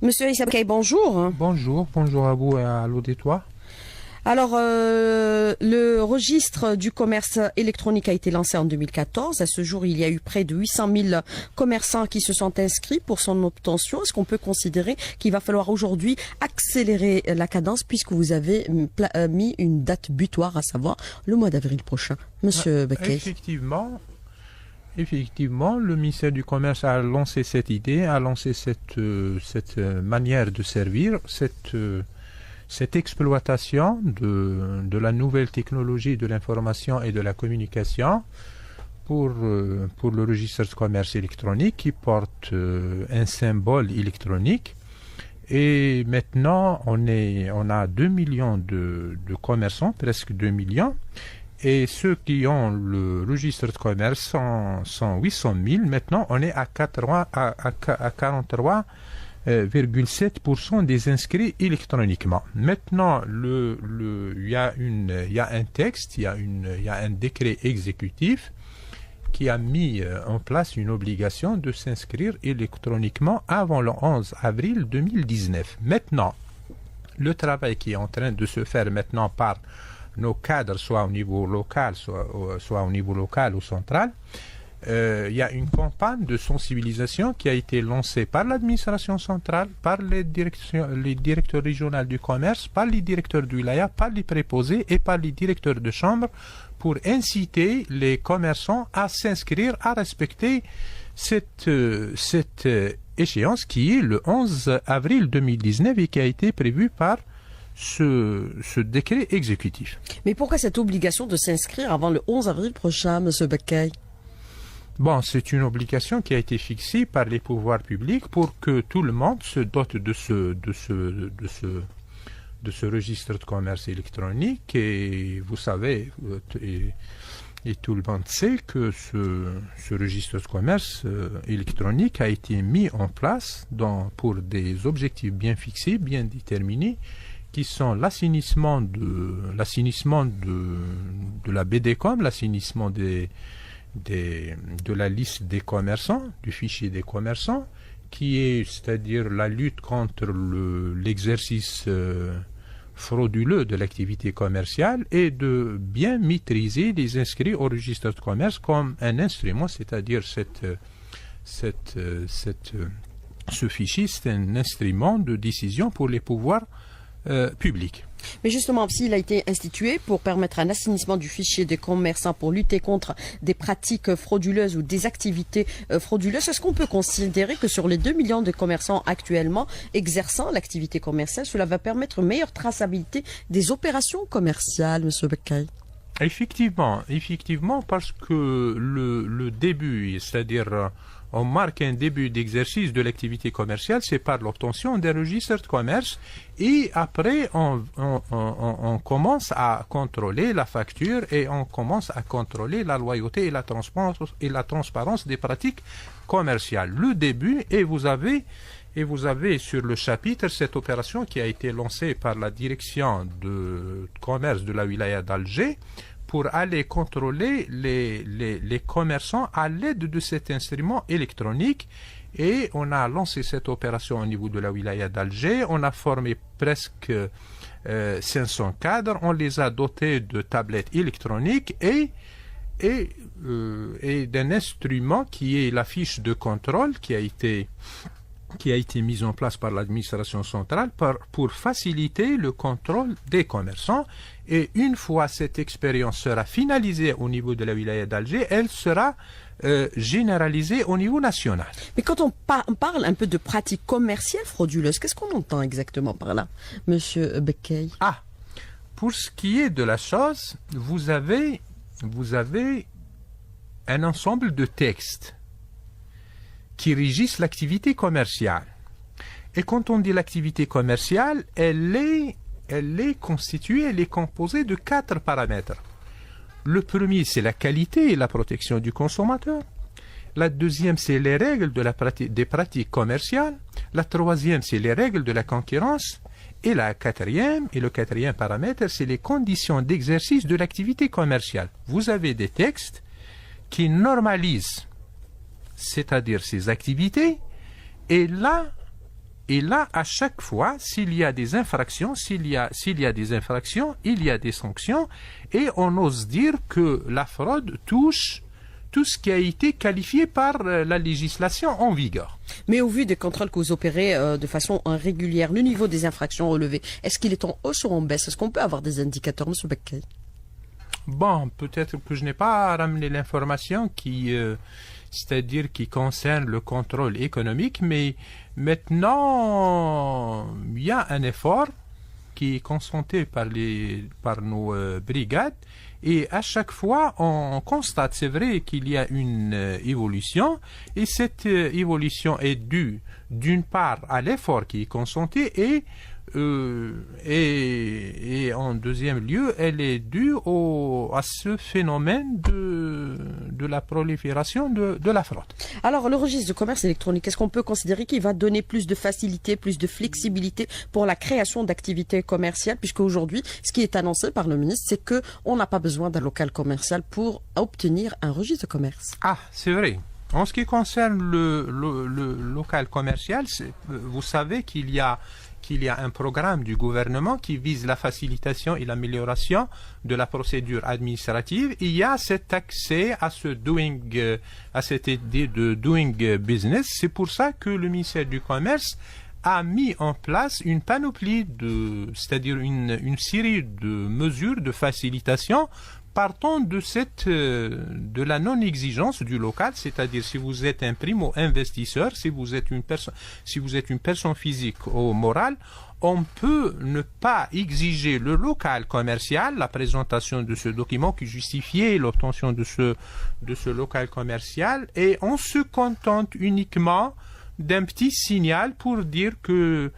Monsieur Issa Bekay, bonjour. Bonjour à vous et à l'auditoire. Alors, le registre du commerce électronique a été lancé en 2014. À ce jour, il y a eu près de 800 000 commerçants qui se sont inscrits pour son obtention. Est-ce qu'on peut considérer qu'il va falloir aujourd'hui accélérer la cadence puisque vous avez mis une date butoir, à savoir le mois d'avril prochain? Monsieur Bekay. Effectivement, le ministère du Commerce a lancé cette idée, a lancé cette manière de servir, cette exploitation de la nouvelle technologie de l'information et de la communication pour le registre de commerce électronique qui porte un symbole électronique. Et maintenant, on a 2 millions de commerçants, presque 2 millions. Et ceux qui ont le registre de commerce sont 800 000. Maintenant, on est à 43,7% des inscrits électroniquement. Maintenant, il y a un texte, il y a un décret exécutif qui a mis en place une obligation de s'inscrire électroniquement avant le 11 avril 2019. Maintenant, le travail qui est en train de se faire maintenant par nos cadres, soit au niveau local, soit au niveau local ou central, il y a une campagne de sensibilisation qui a été lancée par l'administration centrale, par les directeurs régionaux du commerce, par les directeurs du wilaya, par les préposés et par les directeurs de chambre pour inciter les commerçants à s'inscrire, à respecter cette échéance qui est le 11 avril 2019 et qui a été prévue par ce décret exécutif. Mais pourquoi cette obligation de s'inscrire avant le 11 avril prochain, Monsieur Bekay? Bon, c'est une obligation qui a été fixée par les pouvoirs publics pour que tout le monde se dote de ce registre de commerce électronique. Et vous savez, et tout le monde sait que ce registre de commerce électronique a été mis en place pour des objectifs bien fixés, bien déterminés, qui sont l'assainissement de la BDCOM, l'assainissement de la liste des commerçants, du fichier des commerçants, c'est-à-dire la lutte contre l'exercice frauduleux de l'activité commerciale et de bien maîtriser les inscrits au registre de commerce comme un instrument, c'est-à-dire ce fichier, c'est un instrument de décision pour les pouvoirs public. Mais justement, s'il a été institué pour permettre un assainissement du fichier des commerçants pour lutter contre des pratiques frauduleuses ou des activités frauduleuses, est-ce qu'on peut considérer que sur les 2 millions de commerçants actuellement exerçant l'activité commerciale, cela va permettre une meilleure traçabilité des opérations commerciales, M. Bekay? Effectivement, parce que le début, c'est-à-dire on marque un début d'exercice de l'activité commerciale, c'est par l'obtention d'un registre de commerce et après on commence à contrôler la facture et on commence à contrôler la loyauté et la transparence des pratiques commerciales. Le début, et vous avez sur le chapitre cette opération qui a été lancée par la direction de commerce de la wilaya d'Alger pour aller contrôler les commerçants à l'aide de cet instrument électronique. Et on a lancé cette opération au niveau de la wilaya d'Alger. On a formé presque 500 cadres. On les a dotés de tablettes électroniques et d'un instrument qui est la fiche de contrôle qui a été mise en place par l'administration centrale pour faciliter le contrôle des commerçants. Et une fois cette expérience sera finalisée au niveau de la wilaya d'Alger, elle sera généralisée au niveau national. Mais quand on parle un peu de pratiques commerciales frauduleuses, qu'est-ce qu'on entend exactement par là, Monsieur Bekay? Pour ce qui est de la chose, vous avez un ensemble de textes qui régissent l'activité commerciale. Et quand on dit l'activité commerciale, elle est constituée, elle est composée de 4 paramètres. Le premier, c'est la qualité et la protection du consommateur. La deuxième, c'est les règles des pratiques commerciales. La troisième, c'est les règles de la concurrence. Et le quatrième paramètre, c'est les conditions d'exercice de l'activité commerciale. Vous avez des textes qui normalisent, c'est-à-dire ces activités, et là, Et là, à chaque fois, s'il y a des infractions, il y a des sanctions, et on ose dire que la fraude touche tout ce qui a été qualifié par la législation en vigueur. Mais au vu des contrôles que vous opérez de façon régulière, le niveau des infractions relevées, est-ce qu'il est en hausse ou en baisse? Est-ce qu'on peut avoir des indicateurs, M. Bekkay? Bon, peut-être que je n'ai pas ramené l'information c'est-à-dire qui concerne le contrôle économique, mais maintenant, il y a un effort qui est consenti par nos brigades, et à chaque fois, on constate, c'est vrai qu'il y a une évolution, et cette évolution est due, d'une part, à l'effort qui est consenti, et en deuxième lieu, elle est due à ce phénomène de la prolifération de la fraude. Alors, le registre de commerce électronique, est-ce qu'on peut considérer qu'il va donner plus de facilité, plus de flexibilité pour la création d'activités commerciales, puisque aujourd'hui, ce qui est annoncé par le ministre, c'est qu'on n'a pas besoin d'un local commercial pour obtenir un registre de commerce. Ah, c'est vrai. En ce qui concerne le local commercial, vous savez qu'il y a un programme du gouvernement qui vise la facilitation et l'amélioration de la procédure administrative. Il y a cet accès à cette idée de doing business. C'est pour ça que le ministère du Commerce a mis en place une panoplie c'est-à-dire une série de mesures de facilitation partant de la non-exigence du local, c'est-à-dire si vous êtes un primo-investisseur, si vous êtes une personne physique ou morale, on peut ne pas exiger le local commercial, la présentation de ce document qui justifiait l'obtention de ce local commercial, et on se contente uniquement d'un petit signal pour dire que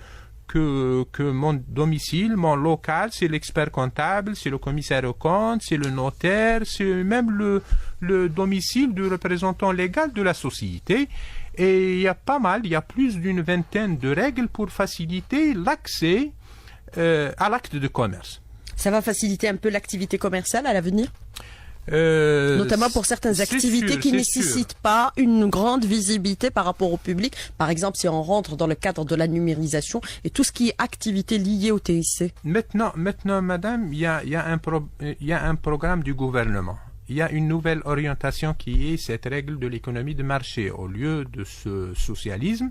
mon domicile, mon local, c'est l'expert comptable, c'est le commissaire aux comptes, c'est le notaire, c'est même le domicile du représentant légal de la société. Et il y a plus d'une vingtaine de règles pour faciliter l'accès à l'acte de commerce. Ça va faciliter un peu l'activité commerciale à l'avenir ? Notamment pour certaines activités qui ne nécessitent pas une grande visibilité par rapport au public. Par exemple, si on rentre dans le cadre de la numérisation et tout ce qui est activité liée au TIC. Maintenant, madame, il y a un programme du gouvernement. Il y a une nouvelle orientation qui est cette règle de l'économie de marché au lieu de ce socialisme.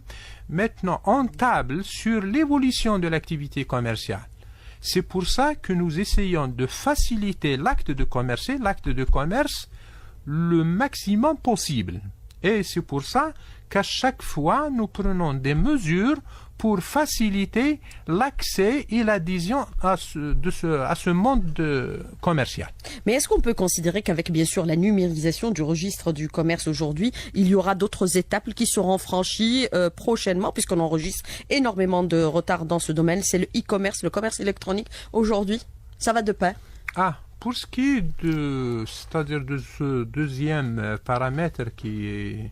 Maintenant, on table sur l'évolution de l'activité commerciale. C'est pour ça que nous essayons de faciliter l'acte de commerce le maximum possible. Et c'est pour ça qu'à chaque fois, nous prenons des mesures pour faciliter l'accès et l'adhésion à ce monde commercial. Mais est-ce qu'on peut considérer qu'avec bien sûr la numérisation du registre du commerce aujourd'hui, il y aura d'autres étapes qui seront franchies prochainement, puisqu'on enregistre énormément de retard dans ce domaine? C'est le e-commerce, le commerce électronique aujourd'hui. Ça va de pair? Pour ce qui est c'est-à-dire de ce deuxième paramètre qui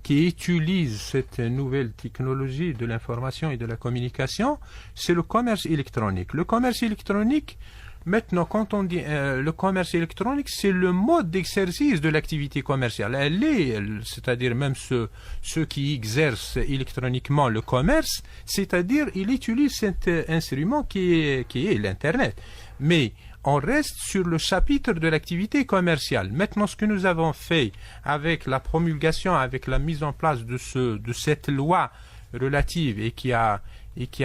utilise cette nouvelle technologie de l'information et de la communication, c'est le commerce électronique. Le commerce électronique, maintenant, quand on dit le commerce électronique, c'est le mode d'exercice de l'activité commerciale. C'est-à-dire même ceux qui exercent électroniquement le commerce, c'est-à-dire il utilise cet instrument qui est l'Internet. Mais on reste sur le chapitre de l'activité commerciale. Maintenant, ce que nous avons fait avec la promulgation, avec la mise en place de cette loi relative et qui a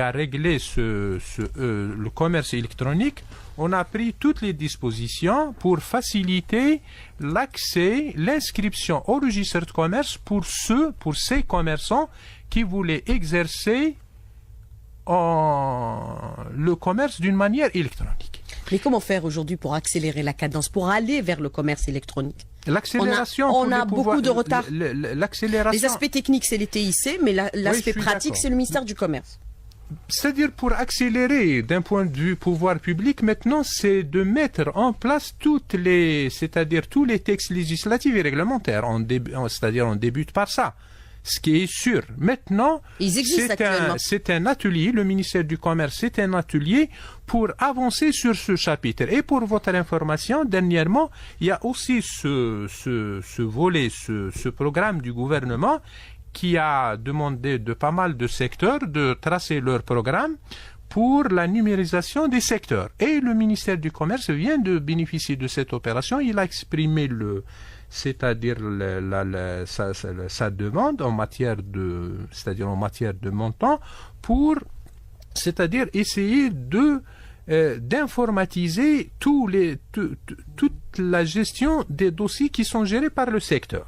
réglé le commerce électronique, on a pris toutes les dispositions pour faciliter l'accès, l'inscription au registre de commerce pour ces commerçants qui voulaient exercer le commerce d'une manière électronique. Mais comment faire aujourd'hui pour accélérer la cadence, pour aller vers le commerce électronique? L'accélération. On a beaucoup de retard. L'accélération. Les aspects techniques, c'est les TIC, mais l'aspect pratique, c'est le ministère du Commerce. C'est-à-dire, pour accélérer d'un point de vue pouvoir public, maintenant, c'est de mettre en place tous les textes législatifs et réglementaires. C'est-à-dire, on débute par ça. Ce qui est sûr. Maintenant, c'est un atelier, le ministère du Commerce, c'est un atelier pour avancer sur ce chapitre. Et pour votre information, dernièrement, il y a aussi ce volet, ce programme du gouvernement qui a demandé de pas mal de secteurs de tracer leur programme pour la numérisation des secteurs. Et le ministère du Commerce vient de bénéficier de cette opération. Il a exprimé c'est-à-dire sa demande en matière de montant pour, c'est-à-dire essayer d'informatiser toute la gestion des dossiers qui sont gérés par le secteur.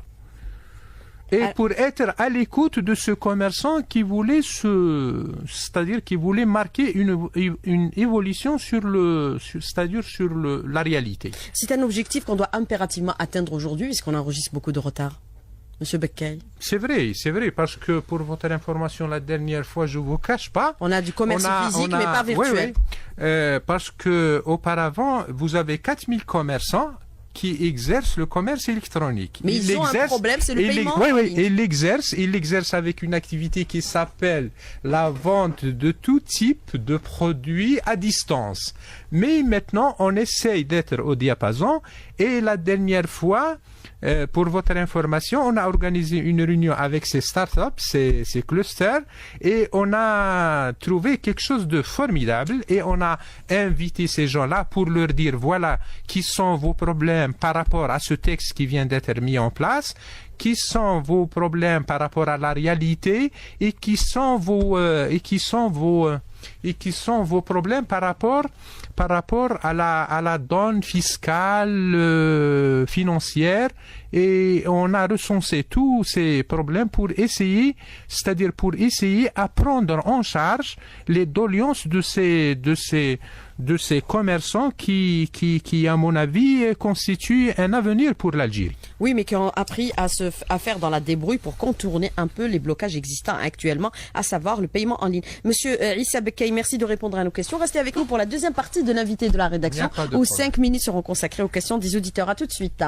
Et pour être à l'écoute de ce commerçant qui voulait c'est-à-dire qui voulait marquer une évolution sur la réalité. C'est un objectif qu'on doit impérativement atteindre aujourd'hui, puisqu'on enregistre beaucoup de retard. Monsieur Bekkay. C'est vrai, parce que pour votre information, la dernière fois, je vous cache pas. On a du commerce physique, mais pas virtuel. Oui. Parce que auparavant, vous avez 4000 commerçants qui exercent le commerce électronique. Mais ils ont un problème, c'est le paiement. Oui, ils l'exercent avec une activité qui s'appelle la vente de tout type de produits à distance. Mais maintenant, on essaye d'être au diapason, et la dernière fois, pour votre information, on a organisé une réunion avec ces startups, ces clusters, et on a trouvé quelque chose de formidable, et on a invité ces gens-là pour leur dire, voilà, qui sont vos problèmes par rapport à ce texte qui vient d'être mis en place, qui sont vos problèmes par rapport à la réalité, et qui sont vos problèmes par rapport à la donne fiscale, financière, et on a recensé tous ces problèmes pour essayer à prendre en charge les doléances de ces commerçants qui, à mon avis, constituent un avenir pour l'Algérie. Oui, mais qui ont appris à faire dans la débrouille pour contourner un peu les blocages existants actuellement, à savoir le paiement en ligne. Monsieur Issa Bekkay, merci de répondre à nos questions. Restez avec nous pour la deuxième partie de l'invité de la rédaction, où 5 minutes seront consacrées aux questions des auditeurs. À tout de suite.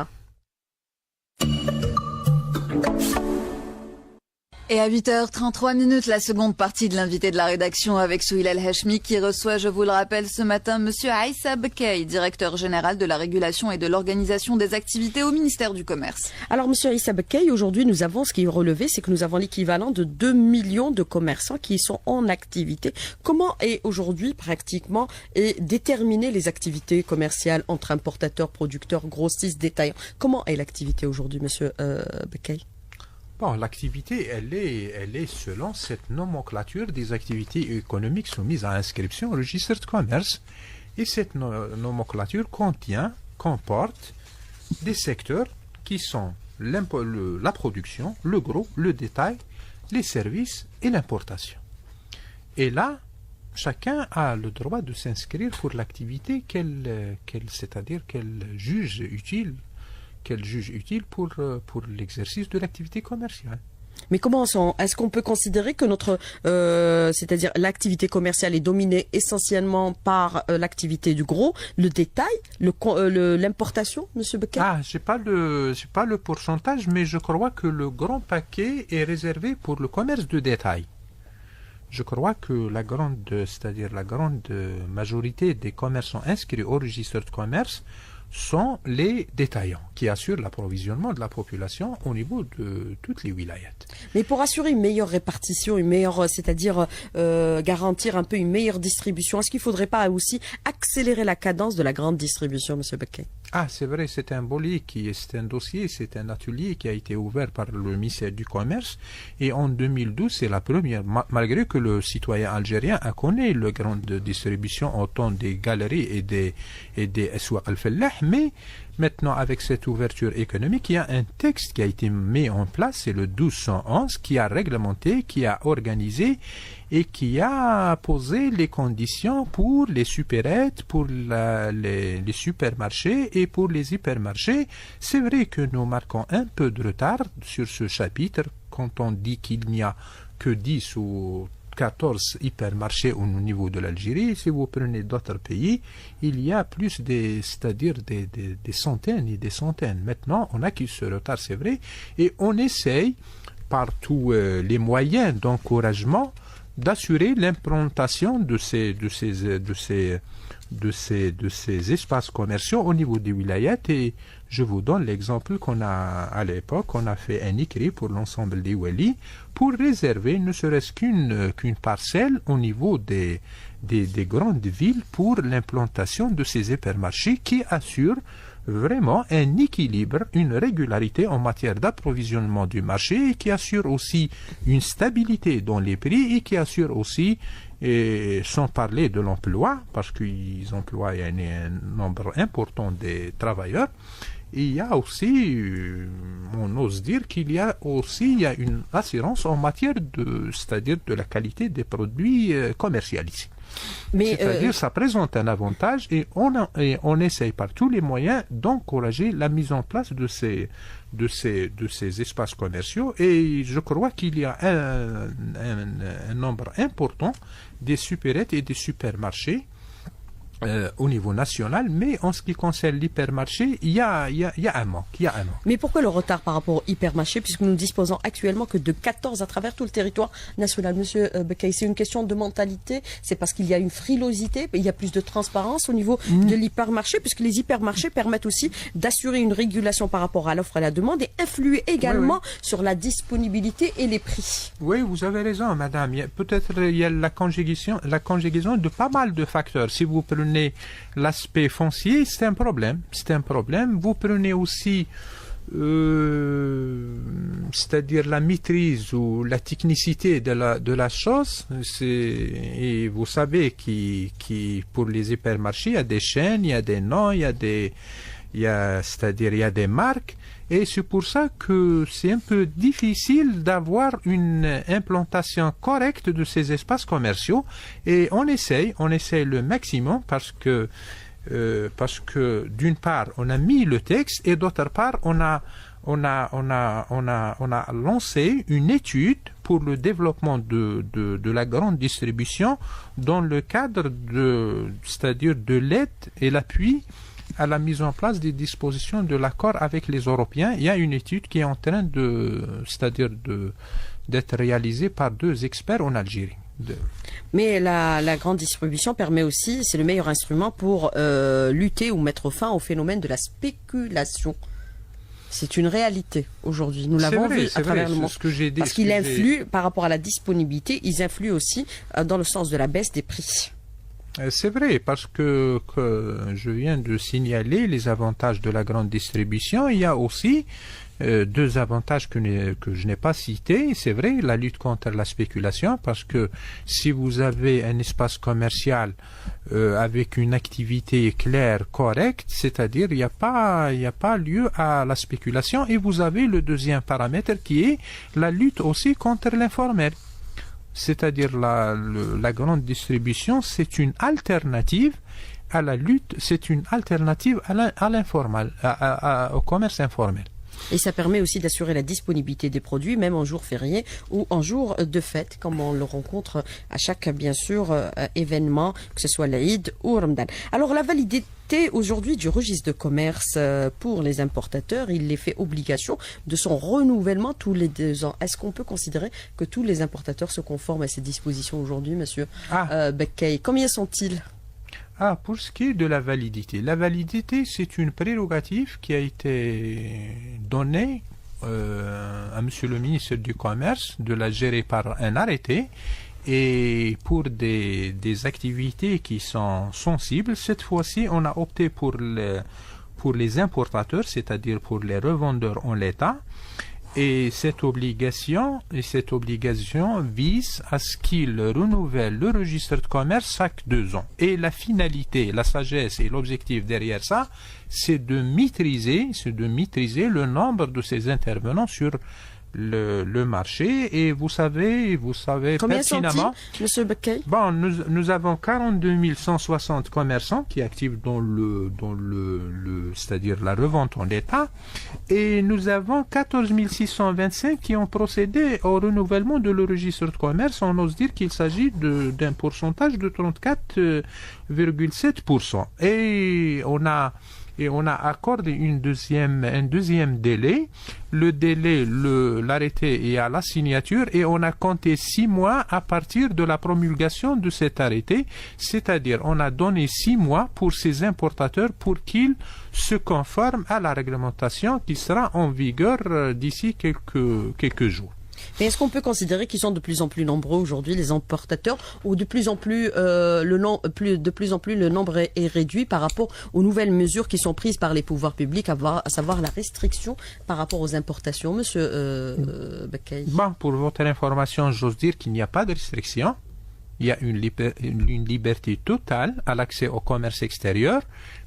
Et à 8h33, la seconde partie de l'invité de la rédaction avec Souhil El-Hachmi qui reçoit, je vous le rappelle, ce matin, Monsieur Issa Bekkay, directeur général de la régulation et de l'organisation des activités au ministère du Commerce. Alors, Monsieur Issa Bekkay, aujourd'hui, nous avons ce qui est relevé, c'est que nous avons l'équivalent de 2 millions de commerçants qui sont en activité. Comment est aujourd'hui, pratiquement, déterminer les activités commerciales entre importateurs, producteurs, grossistes, détaillants? Comment est l'activité aujourd'hui, Monsieur Bekkay? Bon, l'activité, elle est selon cette nomenclature des activités économiques soumises à inscription au registre de commerce. Et cette nomenclature comporte des secteurs qui sont la production, le gros, le détail, les services et l'importation. Et là, chacun a le droit de s'inscrire pour l'activité qu'elle juge utile pour l'exercice de l'activité commerciale. Mais est-ce qu'on peut considérer que c'est-à-dire l'activité commerciale est dominée essentiellement par l'activité du gros, le détail, l'importation, Monsieur Bekkay? J'ai pas le pourcentage, mais je crois que le grand paquet est réservé pour le commerce de détail. Je crois que la grande majorité des commerçants inscrits au registre de commerce sont les détaillants qui assurent l'approvisionnement de la population au niveau de toutes les wilayats. Mais pour assurer une meilleure répartition, c'est-à-dire garantir un peu une meilleure distribution, est-ce qu'il ne faudrait pas aussi accélérer la cadence de la grande distribution, Monsieur Bekkay? C'est vrai, c'est un dossier, c'est un atelier qui a été ouvert par le ministère du Commerce, et en 2012, c'est la première, malgré que le citoyen algérien a connu la grande distribution autant des galeries et des Aswaq al-Fallah, mais maintenant, avec cette ouverture économique, il y a un texte qui a été mis en place, c'est le 1211, qui a réglementé, qui a organisé et qui a posé les conditions pour les supérettes, pour les supermarchés et pour les hypermarchés. C'est vrai que nous marquons un peu de retard sur ce chapitre quand on dit qu'il n'y a que 10 ou 14 hypermarchés au niveau de l'Algérie. Si vous prenez d'autres pays, il y a plus des centaines et des centaines. Maintenant, on a acquis ce retard, c'est vrai, et on essaye par tous les moyens d'encouragement d'assurer l'implantation de ces espaces commerciaux au niveau des wilayats. Et je vous donne l'exemple qu'on a à l'époque, on a fait un écrit pour l'ensemble des walis pour réserver ne serait-ce qu'une parcelle au niveau des grandes villes pour l'implantation de ces hypermarchés qui assurent vraiment un équilibre, une régularité en matière d'approvisionnement du marché et qui assure aussi une stabilité dans les prix et qui assure aussi, et sans parler de l'emploi, parce qu'ils emploient un nombre important de travailleurs, il y a aussi, on ose dire qu'il y a une assurance en matière c'est-à-dire de la qualité des produits commercialisés. C'est-à-dire ça présente un avantage et on essaye par tous les moyens d'encourager la mise en place de ces espaces commerciaux et je crois qu'il y a un nombre important des supérettes et des supermarchés au niveau national, mais en ce qui concerne l'hypermarché, il y a un manque. Mais pourquoi le retard par rapport au hypermarché, puisque nous ne disposons actuellement que de 14 à travers tout le territoire national? Monsieur Bekkay, c'est une question de mentalité, c'est parce qu'il y a une frilosité, il y a plus de transparence au niveau de l'hypermarché, puisque les hypermarchés permettent aussi d'assurer une régulation par rapport à l'offre et à la demande et influer également sur la disponibilité et les prix. Oui, vous avez raison, madame. Peut-être il y a la conjugaison de pas mal de facteurs. Si vous prenez l'aspect foncier, c'est un problème. Vous prenez aussi, c'est-à-dire la maîtrise ou la technicité de la chose. Et vous savez pour les hypermarchés, il y a des chaînes, il y a des noms, il y a des marques. Et c'est pour ça que c'est un peu difficile d'avoir une implantation correcte de ces espaces commerciaux. Et on essaye le maximum parce que d'une part, on a mis le texte et d'autre part, on a lancé une étude pour le développement de la grande distribution dans le cadre c'est-à-dire de l'aide et l'appui à la mise en place des dispositions de l'accord avec les Européens. Il y a une étude qui est en train d'être réalisée par 2 experts en Algérie. Mais la grande distribution permet aussi, c'est le meilleur instrument pour lutter ou mettre fin au phénomène de la spéculation. C'est une réalité aujourd'hui. Nous l'avons vu à travers le monde. Parce qu'il influe par rapport à la disponibilité, ils influent aussi dans le sens de la baisse des prix. C'est vrai, parce que je viens de signaler les avantages de la grande distribution. Il y a aussi 2 avantages que je n'ai pas cités. C'est vrai, la lutte contre la spéculation, parce que si vous avez un espace commercial avec une activité claire, correcte, c'est-à-dire il n'y a pas lieu à la spéculation. Et vous avez le deuxième paramètre qui est la lutte aussi contre l'informel. C'est-à-dire la grande distribution, c'est une alternative à la lutte, c'est une alternative à l'informel, au commerce informel. Et ça permet aussi d'assurer la disponibilité des produits, même en jour férié ou en jour de fête, comme on le rencontre à chaque, bien sûr, événement, que ce soit l'Aïd ou Ramadan. Alors, la validité aujourd'hui du registre de commerce pour les importateurs, il les fait obligation de son renouvellement tous les 2 ans. Est-ce qu'on peut considérer que tous les importateurs se conforment à ces dispositions aujourd'hui, monsieur Bekkay? Combien sont-ils? Pour ce qui est de la validité, c'est une prérogative qui a été donnée à monsieur le ministre du Commerce de la gérer par un arrêté. Et pour des activités qui sont sensibles, cette fois-ci, on a opté pour les importateurs, c'est-à-dire pour les revendeurs en l'état. Et cette obligation vise à ce qu'ils renouvellent le registre de commerce chaque 2 ans. Et la finalité, la sagesse et l'objectif derrière ça, c'est de maîtriser le nombre de ces intervenants sur le marché. Et vous savez combien pertinemment, sont-ils, monsieur Bekkay? Bon, nous avons 42 160 commerçants qui activent dans c'est-à-dire la revente en l'état, et nous avons 14 625 qui ont procédé au renouvellement de le registre de commerce. On ose dire qu'il s'agit d'un pourcentage de 34,7%. Et on a et on a accordé un deuxième délai. Le délai, l'arrêté est à la signature et on a compté 6 mois à partir de la promulgation de cet arrêté, c'est-à-dire on a donné 6 mois pour ces importateurs pour qu'ils se conforment à la réglementation qui sera en vigueur d'ici quelques jours. Mais est-ce qu'on peut considérer qu'ils sont de plus en plus nombreux aujourd'hui, les importateurs, ou de plus en plus le nombre est réduit par rapport aux nouvelles mesures qui sont prises par les pouvoirs publics, à savoir la restriction par rapport aux importations, Monsieur Bekkay? Pour votre information, j'ose dire qu'il n'y a pas de restriction. Il y a une liberté totale à l'accès au commerce extérieur,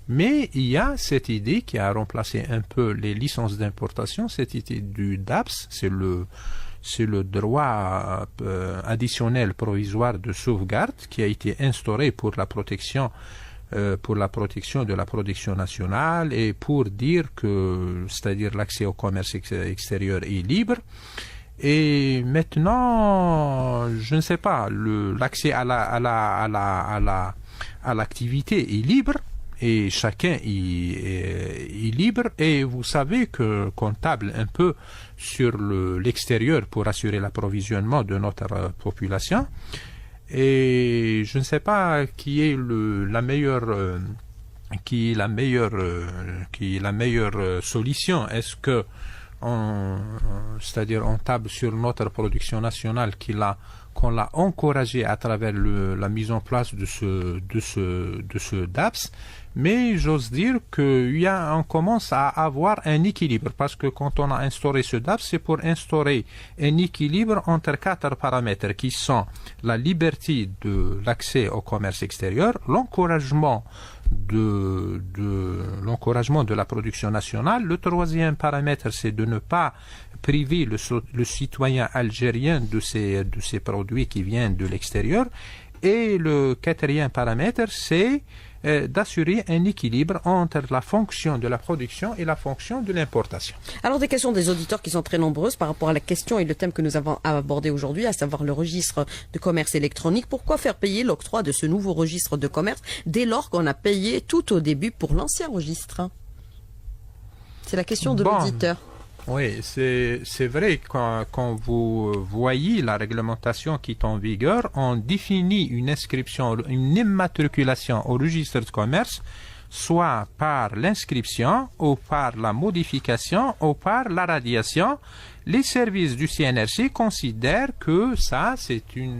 mais il y a cette idée qui a remplacé un peu les licences d'importation, cette idée du DAPS, c'est le droit additionnel provisoire de sauvegarde qui a été instauré pour la protection de la production nationale et pour dire que, c'est-à-dire l'accès au commerce extérieur est libre. Et maintenant, je ne sais pas, l'accès à l'activité est libre et chacun est libre. Et vous savez qu'on table un peu sur l'extérieur pour assurer l'approvisionnement de notre population. Et je ne sais pas qui est la meilleure solution. Est-ce que c'est-à-dire on table sur notre production nationale qu'on l'a encouragé à travers la mise en place de ce DAPS, mais j'ose dire qu'on commence à avoir un équilibre, parce que quand on a instauré ce DAPS, c'est pour instaurer un équilibre entre 4 paramètres qui sont la liberté de l'accès au commerce extérieur, l'encouragement de la production nationale. Le 3e paramètre, c'est de ne pas priver le citoyen algérien de ces produits qui viennent de l'extérieur. Et le 4e paramètre, c'est d'assurer un équilibre entre la fonction de la production et la fonction de l'importation. Alors, des questions des auditeurs qui sont très nombreuses par rapport à la question et le thème que nous avons abordé aujourd'hui, à savoir le registre de commerce électronique. Pourquoi faire payer l'octroi de ce nouveau registre de commerce dès lors qu'on a payé tout au début pour l'ancien registre? C'est la question de l'auditeur. Oui, c'est vrai, quand vous voyez la réglementation qui est en vigueur, on définit une inscription, une immatriculation au registre de commerce, soit par l'inscription, ou par la modification, ou par la radiation. Les services du CNRC considèrent que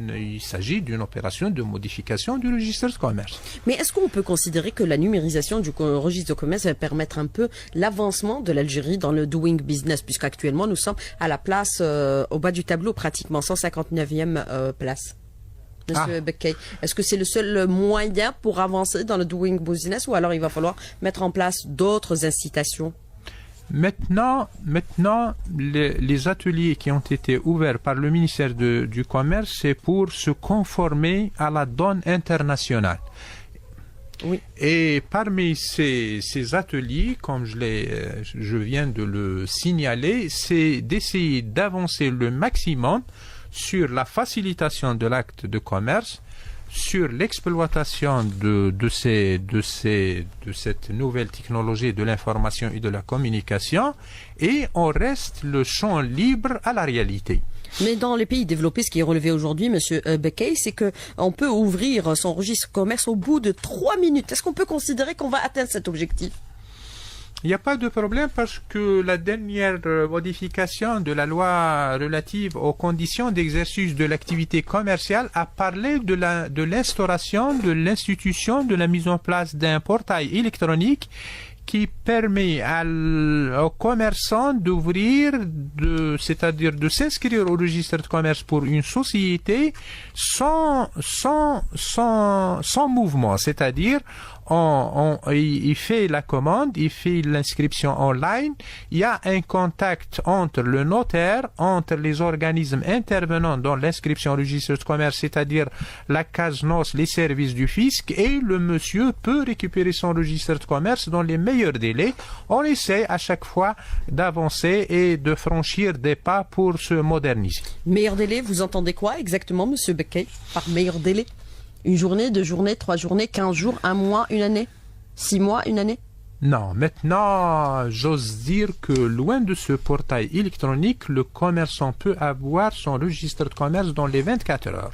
il s'agit d'une opération de modification du registre de commerce. Mais est-ce qu'on peut considérer que la numérisation du registre de commerce va permettre un peu l'avancement de l'Algérie dans le doing business, puisqu'actuellement nous sommes à la place au bas du tableau, pratiquement 159e place? Monsieur Bekkay, est-ce que c'est le seul moyen pour avancer dans le doing business, ou alors il va falloir mettre en place d'autres incitations? Maintenant, les ateliers qui ont été ouverts par le ministère du Commerce, c'est pour se conformer à la donne internationale. Oui. Et parmi ces ateliers, comme je viens de le signaler, c'est d'essayer d'avancer le maximum sur la facilitation de l'acte de commerce, sur l'exploitation de cette nouvelle technologie de l'information et de la communication, et on reste le champ libre à la réalité. Mais dans les pays développés, ce qui est relevé aujourd'hui, Monsieur Bekkay, c'est que on peut ouvrir son registre commerce au bout de 3 minutes. Est-ce qu'on peut considérer qu'on va atteindre cet objectif? Il n'y a pas de problème, parce que la dernière modification de la loi relative aux conditions d'exercice de l'activité commerciale a parlé de l'instauration de l'institution de la mise en place d'un portail électronique qui permet aux commerçants d'ouvrir, c'est-à-dire de s'inscrire au registre de commerce pour une société sans mouvement, c'est-à-dire il fait la commande, il fait l'inscription online, il y a un contact entre le notaire, entre les organismes intervenants dans l'inscription au registre de commerce, c'est-à-dire la CASNOS, les services du fisc, et le monsieur peut récupérer son registre de commerce dans les meilleurs délais. On essaie à chaque fois d'avancer et de franchir des pas pour se moderniser. Meilleur délai, vous entendez quoi exactement, Monsieur Bekkay, par meilleur délai? Une journée, 2 journées, 3 journées, 15 jours, 1 mois, 1 année, 6 mois, 1 année? Non, maintenant, j'ose dire que loin de ce portail électronique, le commerçant peut avoir son registre de commerce dans les 24 heures.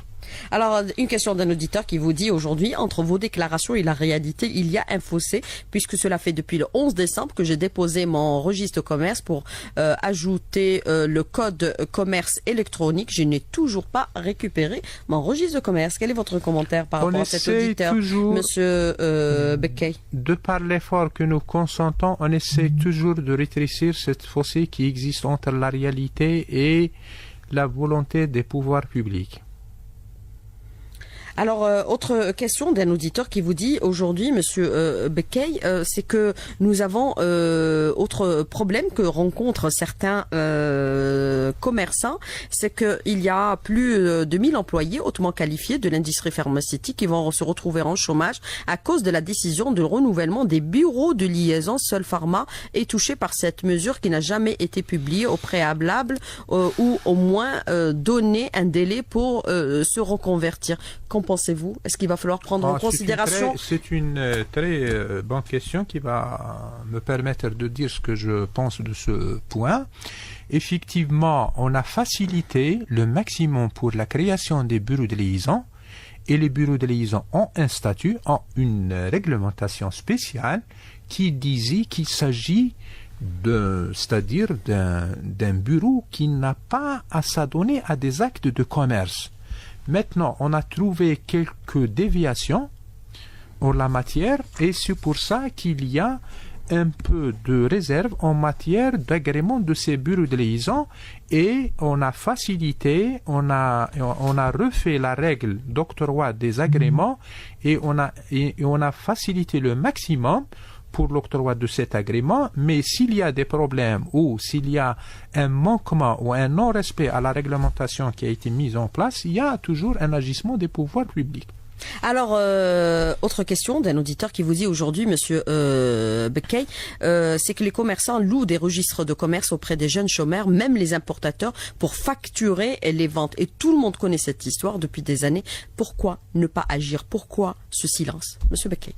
Alors, une question d'un auditeur qui vous dit aujourd'hui, entre vos déclarations et la réalité, il y a un fossé, puisque cela fait depuis le 11 décembre que j'ai déposé mon registre de commerce pour ajouter le code commerce électronique. Je n'ai toujours pas récupéré mon registre de commerce. Quel est votre commentaire par rapport à cet auditeur, Monsieur Bekkay? De par l'effort que nous consentons, on essaie toujours de rétrécir ce fossé qui existe entre la réalité et la volonté des pouvoirs publics. Alors, autre question d'un auditeur qui vous dit aujourd'hui, Monsieur Bekkay, c'est que nous avons autre problème que rencontrent certains commerçants, c'est qu'il y a plus de 1000 employés hautement qualifiés de l'industrie pharmaceutique qui vont se retrouver en chômage à cause de la décision de renouvellement des bureaux de liaison. Seul Pharma est touché par cette mesure qui n'a jamais été publiée au préalable ou au moins donner un délai pour se reconvertir. Qu'en pensez-vous? Est-ce qu'il va falloir prendre en considération? C'est une très bonne question qui va me permettre de dire ce que je pense de ce point. Effectivement, on a facilité le maximum pour la création des bureaux de liaison et les bureaux de liaison ont un statut, ont une réglementation spéciale qui disait qu'il s'agit c'est-à-dire d'un bureau qui n'a pas à s'adonner à des actes de commerce. Maintenant, on a trouvé quelques déviations en la matière et c'est pour ça qu'il y a un peu de réserve en matière d'agrément de ces bureaux de liaison et on a facilité, on a refait la règle d'octroi des agréments et on a facilité le maximum pour l'octroi de cet agrément, mais s'il y a des problèmes ou s'il y a un manquement ou un non-respect à la réglementation qui a été mise en place, il y a toujours un agissement des pouvoirs publics. Alors, autre question d'un auditeur qui vous dit aujourd'hui, Monsieur Bekkay, c'est que les commerçants louent des registres de commerce auprès des jeunes chômeurs, même les importateurs, pour facturer les ventes. Et tout le monde connaît cette histoire depuis des années. Pourquoi ne pas agir? Pourquoi ce silence, Monsieur Bekkay?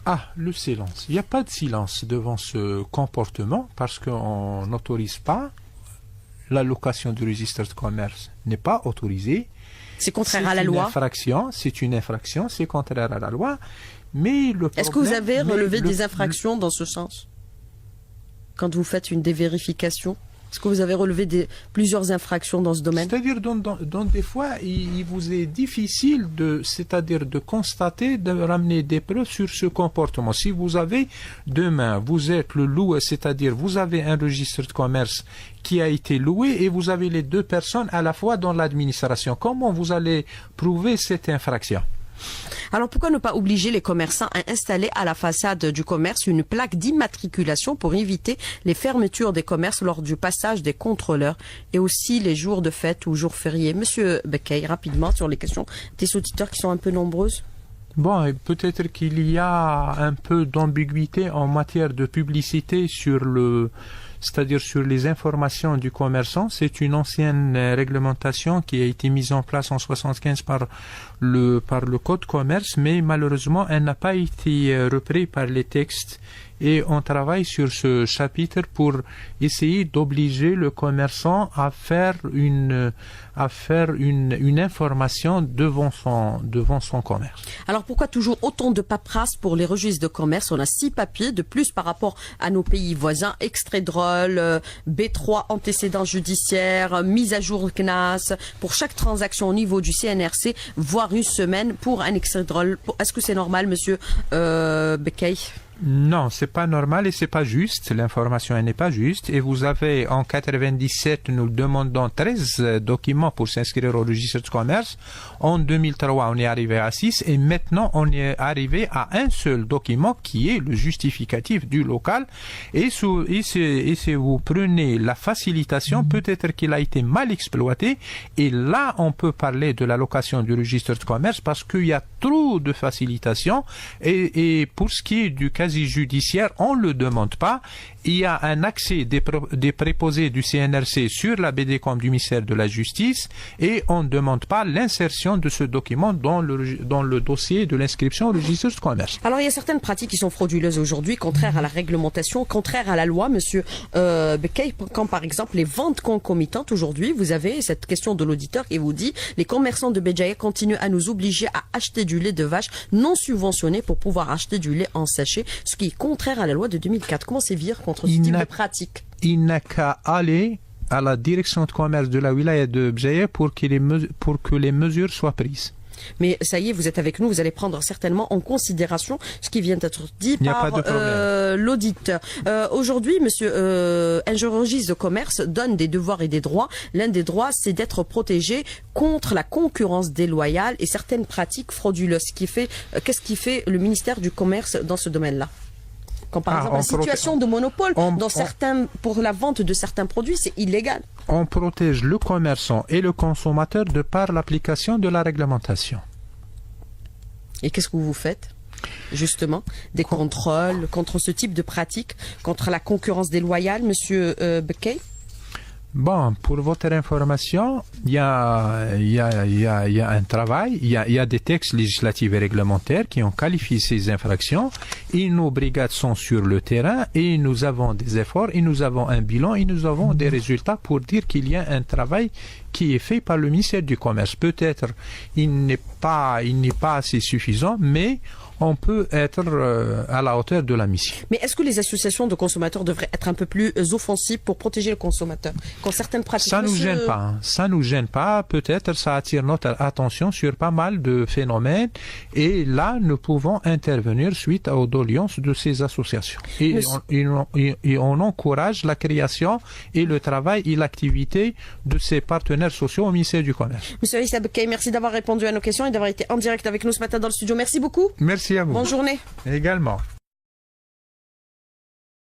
Ah, le silence. Il n'y a pas de silence devant ce comportement parce qu'on n'autorise pas. L'allocation du registre de commerce n'est pas autorisée. C'est contraire à la loi. C'est une infraction, c'est contraire à la loi. Mais le problème, est-ce que vous avez relevé des infractions dans ce sens? Quand vous faites une dévérification? Est-ce que vous avez relevé plusieurs infractions dans ce domaine? C'est-à-dire, dans des fois, il vous est difficile de constater, de ramener des preuves sur ce comportement. Si vous avez demain, vous êtes le loueur, c'est-à-dire vous avez un registre de commerce qui a été loué et vous avez les deux personnes à la fois dans l'administration. Comment vous allez prouver cette infraction? Alors pourquoi ne pas obliger les commerçants à installer à la façade du commerce une plaque d'immatriculation pour éviter les fermetures des commerces lors du passage des contrôleurs et aussi les jours de fête ou jours fériés? Monsieur Bekkay, rapidement sur les questions des auditeurs qui sont un peu nombreuses. Bon, peut-être qu'il y a un peu d'ambiguïté en matière de publicité c'est-à-dire sur les informations du commerçant. C'est une ancienne réglementation qui a été mise en place en 1975 par le Code commerce, mais malheureusement, elle n'a pas été reprise par les textes. Et on travaille sur ce chapitre pour essayer d'obliger le commerçant à faire une information devant son commerce. Alors pourquoi toujours autant de paperasse pour les registres de commerce? On a 6 papiers de plus par rapport à nos pays voisins. Extrait de rôle, B3 antécédents judiciaires, mise à jour CNAS pour chaque transaction au niveau du CNRC, voire une semaine pour un extrait de rôle. Est-ce que c'est normal, Monsieur Bekkay? Non, c'est pas normal et c'est pas juste. L'information n'est pas juste. Et vous avez en 97, nous demandons 13 documents pour s'inscrire au registre de commerce. En 2003, on est arrivé à 6 et maintenant on est arrivé à un seul document qui est le justificatif du local. Et si vous prenez la facilitation, peut-être qu'il a été mal exploité. Et là, on peut parler de l'allocation du registre de commerce parce qu'il y a trop de facilitation. Et pour ce qui est du cas casier judiciaire, on ne le demande pas. Il y a un accès des préposés du CNRC sur la BDCOM du ministère de la Justice et on ne demande pas l'insertion de ce document dans le dossier de l'inscription au registre de commerce. Alors, il y a certaines pratiques qui sont frauduleuses aujourd'hui, contraires à la réglementation, contraires à la loi, monsieur Bekay, quand par exemple les ventes concomitantes aujourd'hui, vous avez cette question de l'auditeur qui vous dit les commerçants de Béjaïa continuent à nous obliger à acheter du lait de vache non subventionné pour pouvoir acheter du lait en sachet, ce qui est contraire à la loi de 2004. Comment sévir contre ce type de pratique? Il n'a qu'à aller à la direction de commerce de la wilaya de Béjaïa pour que les mesures soient prises. Mais ça y est, vous êtes avec nous, vous allez prendre certainement en considération ce qui vient d'être dit par l'auditeur. Aujourd'hui, monsieur, un registre de commerce donne des devoirs et des droits. L'un des droits, c'est d'être protégé contre la concurrence déloyale et certaines pratiques frauduleuses. Qu'est-ce qui fait le ministère du Commerce dans ce domaine-là? Quand par exemple, la situation de monopole pour la vente de certains produits, c'est illégal. On protège le commerçant et le consommateur de par l'application de la réglementation. Et qu'est-ce que vous faites, justement? Des contrôles contre ce type de pratique, contre la concurrence déloyale, monsieur Bekay? Bon, pour votre information, il y a un travail, il y a des textes législatifs et réglementaires qui ont qualifié ces infractions et nos brigades sont sur le terrain et nous avons des efforts et nous avons un bilan et nous avons des résultats pour dire qu'il y a un travail qui est fait par le ministère du Commerce. Peut-être il n'est pas assez suffisant, mais on peut être à la hauteur de la mission. Mais est-ce que les associations de consommateurs devraient être un peu plus offensives pour protéger le consommateur quand certaines pratiques... Ça nous gêne pas. Hein. Ça nous gêne pas. Peut-être ça attire notre attention sur pas mal de phénomènes. Et là, nous pouvons intervenir suite aux doléances de ces associations. Et on encourage la création et le travail et l'activité de ces partenaires sociaux au ministère du Commerce. Monsieur Aïssa Bekay, merci d'avoir répondu à nos questions et d'avoir été en direct avec nous ce matin dans le studio. Merci beaucoup. Merci à vous. Bonne journée. Également.